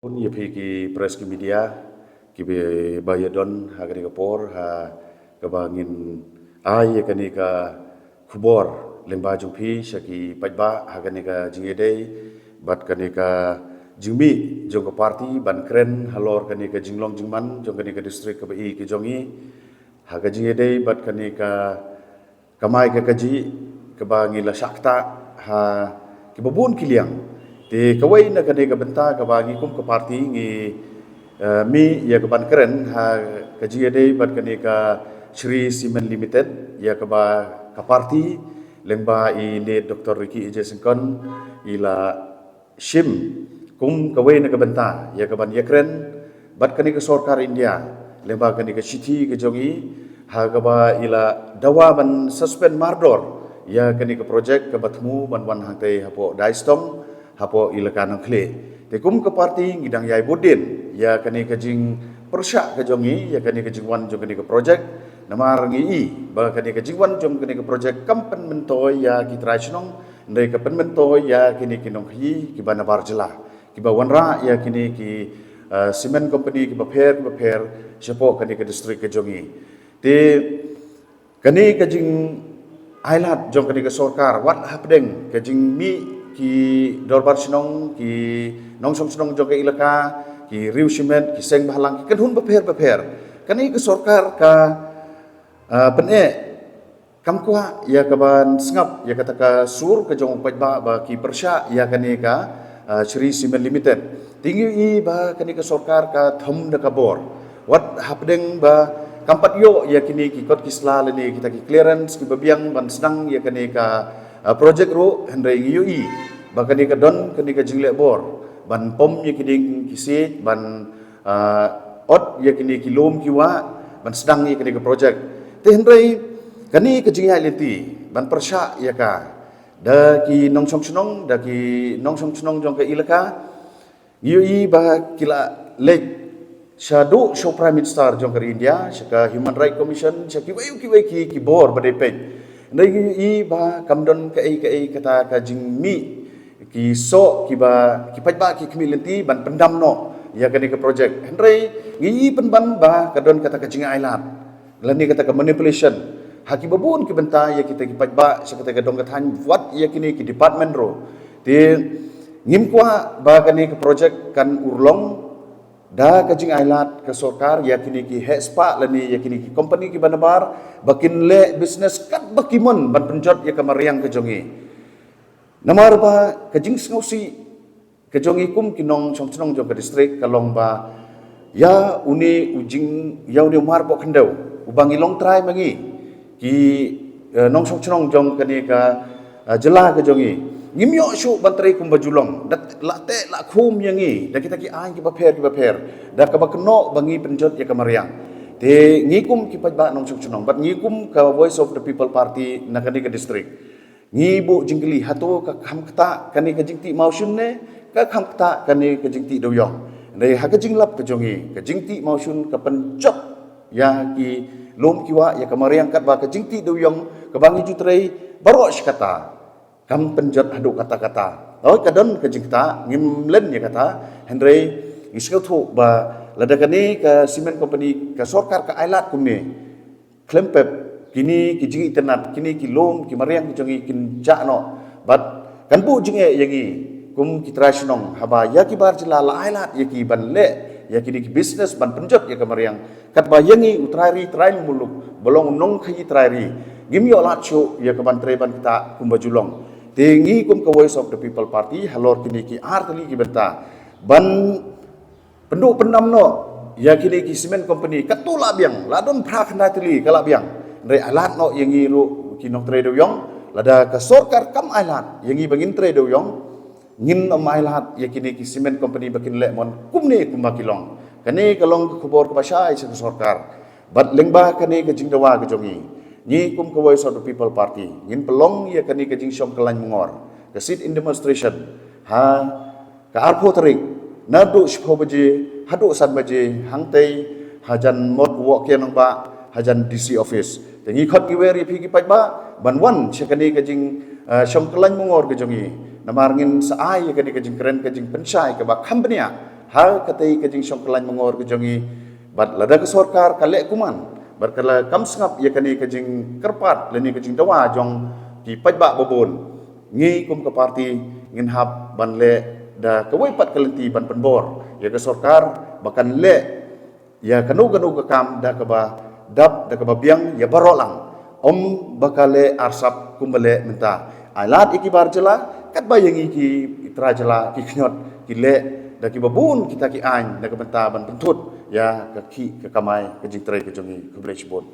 Pun ia pergi press ke media, ki bayadon ha kani kapor ha kabangin ai kani ka khubor lemba jumpi syaki pajba ha kani ka jingedei bat kani ka jingmi jong ka parti ban kren halor kani ka jinglong jingman jong kani ka distrik ka bai ki jongi ha ka jingedei bat kani ka kamai ka kaji kabangin la syakta ha ki babun kiliang ti kawai na kani ka benta ka bangi kum ka parti ngi mi ya ka ban keren ha ka jiade bat kani ka Shri Cement Limited ya ka ba ka parti lengba i le Dr. Ricky Ije Sengkon ila shim kum kawai na ka benta ya ka ban ya keren bat kani ka sarkar India lengba kani ka city ka jongi ha ka ba ila dawa ban suspend mardor ya kani ka project ka batmu ban wan hangtai hapo daistong hapo ilakan khle te kum ke parti ngidang yai bodin ya kani ka jing persyak ka jongi ya kani ka jingwan jong kani ka project namar ngi ba kani ka jingwan jong kani ka project kampen mentoy ya ki traisnong ndai ka pen mentoy ya kini kinong hi ki bana barjela ki ba wanra ya kini ki cement company ki ba pher siapo kani ka district ka jongi te kani ka jing ailat jong kani ka sarkar wat hapdeng ka jing mi ki dorbar sinong ki nongsong sinong jong ka ilaka ki riu cement ki seng bahalang ki kanhun beper kani ke sarkar ka pene kamkwa ya ka ban sngap ya kata ka sur ka jong pajba ba ki persya ya kani ka Shri Cement Limited tinggi i ba kani ke sarkar ka thum da ka bor wat hapdeng ba kampat yo ya kini ki kot kisla leni kita ki clearance ki babiang ban sedang ya kani ka project ro hendrai ngiui bakani ka don kani ka jingle bor ban pom ye kiding kisi ban ot ye kini kilom kiwa ban sedang ye kani ka project te hendrai kani ka jingai lenti ban persya ya ka da ki nongsong snong jong ka ilaka ngiui ba kila lek Shadu show Prime Minister jong kari India, syaka Human Rights Commission, syaki wayu ki bor badai pej. Ndai i ba kamdon ka ai kata ka jingmi ki so ki ba ki pajba ki kmi lenti ban pendam no ya kani ka project. Hendrai ngi penban ba kadon kata ka jinga ailat. Lani kata ka manipulation. Haki babun ki benta ya kita ki pajba syaka ka dong kathan wat ya kini ki department ro. Ti ngim kwa ba kani ka project kan urlong da kajing ailat ke sarkar yakini ki hespa lani yakini ki company ki banabar bakin le business kat bakimon ban penjot ya kamariang ke jongi namar ba kajing sngosi ke jongi kum kinong chongchnong jong ke distrik kalong ba ya uni ujing ya uni mar bo khendau ubangi long trai mangi ki nong chongchnong jong kani ka jela ke jongi ngimyo syu bantrai kum bajulong dat late la khum yangi da kita ki ai ki baper da ka bakno bangi penjot ya kamariang te ngikum ki pajba nong chunong bat ngikum ka Voice of the People Party nakani ka district ngibu jingli hato ka khamkta kani ka jingti mausun ne ka khamkta kani ka jingti doyong dai ha ka jinglap ka jongi ka jingti mausun ka penjot ya ki lom kiwa ya kamariang kat ba ka jingti doyong ka bangi jutrai baro kata kam penjat haduk kata-kata. Oh kadon ke jingta ngimlen ya kata Henry iskau thu ba ladakani ke cement company ke sarkar ka ailat kumni klempep kini ki jingi internet kini ki lom ki mariang ki jongi kin jakno but kan bu jinge yangi kum ki trasnong haba ya ki bar jila la ailat ya ki ban le ya kini ki business ban penjat ya ka mariang kat ba yangi utrari trail muluk bolong nong khayi trari gimyo lacho ya ka ban ban kita kumbajulong tinggi kum ke Voice of the People Party halor kini ki artli ki benta ban penduk pendam no ya kini ki cement company katula biang ladon pra khna tli kala biang ndai alat no yangi ru kinok trade yong lada ka sarkar kam alat yangi bangin trade yong ngin om alat ya kini ki cement company bakin le mon kumne kumakilong kani kalong khubor ka pasai sa sarkar bat lengba kani ka jingdawa ka jongi ni kum ka Voice of the People Party ngin pelong ya kani ka jing syom kalan mengor ka sit in demonstration ha ka arpo tarik nadu shpho baje hadu san baje hangtai hajan mod wo ke nang ba hajan DC office tengi khot ki weri phi ki pajba banwan chekani ka jing syom kalan mengor ka jongi namar ngin sa ai ka ni ka jing keren ka jing pensai ka ba company hal katai kajing syong kelain mengor kejongi bat lada ke sorkar kalek kuman berkala kam sengap ya kani kajing kerpat leni kajing dawa jong ki pajba babon ngi kum ke parti ngin hab ban le da kawai pat kalenti ban penbor ya ke sorkar bahkan le ya kanu ke kam da ke ba dap da ke ba biang ya barolang bakale arsap kumbale minta alat iki bar jela kat bayang iki itra jela ki knyot ki le da ki babun kita ki an da ke benta ban pentut ya ke ki ke kamai ke jing trai ke jongi ke blech bon